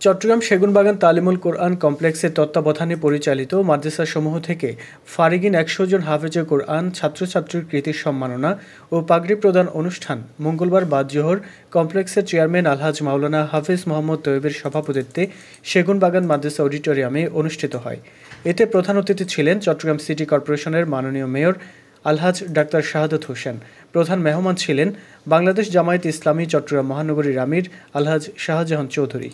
চট্টগ্রাম সেগুনবাগান তালিমুল কোরআন কমপ্লেক্সের তত্ত্বাবধানে পরিচালিত মাদ্রাসাসমূহ থেকে ফারিগিন ১০০ জন হাফেজে কোরআন ছাত্রছাত্রীর কৃতির সম্মাননা ও পাগড়ি প্রদান অনুষ্ঠান মঙ্গলবার বাদ জোহর কমপ্লেক্সের চেয়ারম্যান আলহাজ মাওলানা হাফেজ মোহাম্মদ তৈয়বের সভাপতিত্বে সেগুনবাগান মাদ্রাসা অডিটোরিয়ামে অনুষ্ঠিত হয়। এতে প্রধান অতিথি ছিলেন চট্টগ্রাম সিটি কর্পোরেশনের মাননীয় মেয়র আলহাজ ডাক্তার শাহাদত হোসেন। প্রধান মেহমান ছিলেন বাংলাদেশ জামায়াতে ইসলামী চট্টগ্রাম মহানগরীর আমির আলহাজ শাহজাহান চৌধুরী।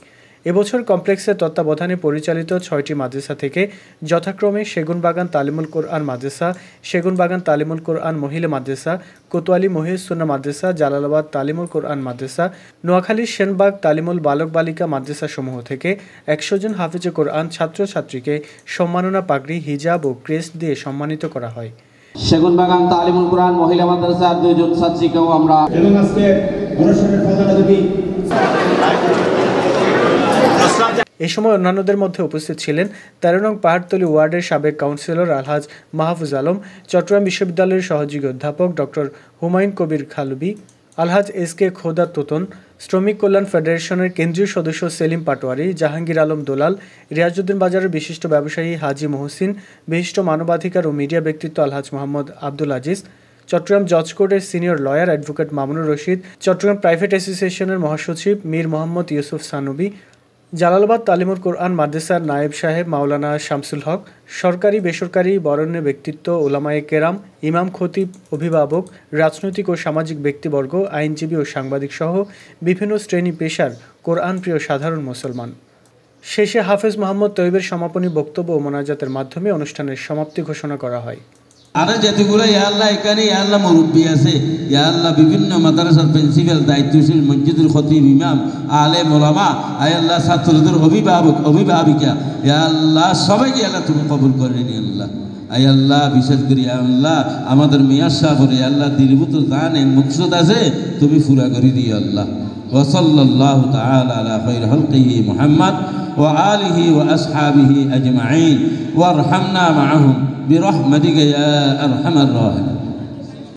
এবছর কমপ্লেক্সের তত্ত্বাবধানে পরিচালিত ৬টি মাদ্রাসা থেকে যথাক্রমে সেগুনবাগান তালিমুল কোরআন মাদ্রাসা, সেগুনবাগান তালিমুল কোরআন মহিলা মাদ্রাসা, কোতোয়ালি মহিউস সুন্নাহ মাদ্রাসা, জালালাবাদ তালিমুল কোরআন মাদ্রাসা, নোয়াখালীর সেনবাগ তালিমুল বালক বালিকা মাদ্রাসা সমূহ থেকে ১০০ জন হাফেজে কোরআন ছাত্রছাত্রীকে সম্মাননা পাগড়ি, হিজাব ও ক্রেস্ট দিয়ে সম্মানিত করা হয়। সেগুনবাগান তালিমুল কোরআন মহিলা মাদ্রাসার ২ জন ছাত্রীকেও আমরা এ সময় অন্যান্যদের মধ্যে উপস্থিত ছিলেন ১৩ নং পাহাড়তলী ওয়ার্ডের সাবেক কাউন্সিলর আলহাজ মাহফুজ আলম, চট্টগ্রাম বিশ্ববিদ্যালয়ের সহযোগী অধ্যাপক ডক্টর হুমায়ুন কবির খালুবি, আলহাজ এস.কে খোদা তোতন, শ্রমিক কল্যাণ ফেডারেশনের কেন্দ্রীয় সদস্য সেলিম পাটোয়ারি, জাহাঙ্গীর আলম দোলাল, রিয়াজউদ্দিন বাজারের বিশিষ্ট ব্যবসায়ী হাজি মহসিন, বিশিষ্ট মানবাধিকার ও মিডিয়া ব্যক্তিত্ব আলহাজ মোহাম্মদ আব্দুল আজিজ, চট্টগ্রাম জজ কোর্টের senior lawyer advocate Mamunur Rashid, Chittagong private অ্যাসোসিয়েশনের মহাসচিব মীর মোহাম্মদ ইউসুফ সানুবি, জালালাবাদ তালিমুল কোরআন মাদ্রাসার নায়েব সাহেব মাওলানা শামসুল হক, সরকারি বেসরকারি বরেণ্য ব্যক্তিত্ব, ওলামায়ে কেরাম, ইমাম খতিব, অভিভাবক, রাজনৈতিক ও সামাজিক ব্যক্তিবর্গ, আইনজীবী ও সাংবাদিক সহ বিভিন্ন শ্রেণী পেশার কোরআন প্রিয় সাধারণ মুসলমান। শেষে হাফেজ মোহাম্মদ তৈয়বের সমাপনী বক্তব্য ও মোনাজাতের মাধ্যমে অনুষ্ঠানের সমাপ্তি ঘোষণা করা হয়। আর যেগুলো আল্লাহ এখানে আল্লাহ মুরব্বী আছে, আল্লাহ বিভিন্ন মাদ্রাসার প্রিন্সিপাল, দায়িত্বশীল, মসজিদের খতিব, ইমাম, আলেম, ওলামা, আল্লাহ ছাত্রদের অভিভাবক, অভিভাবিকা, আল্লাহ সবাইকে আল্লাহ তুমি কবুল করে নি আল্লাহ। আল্লাহ বিশেষ করি আল্লাহ আমাদের মিয়াঁ সাহেবের আল্লাহ দিলভূত জানে মকসুদ আছে তুমি পুরা করে দিও আল্লাহ। ওয়াসাল্লাল্লাহু তাআলা আলা খায়রি খালকিহি মুহাম্মদ ওয়া আলিহি ওয়া আসহাবিহি আজমাইন ওয়ারহামনা মাআহুম برحمتك يا أرحم الراحمين।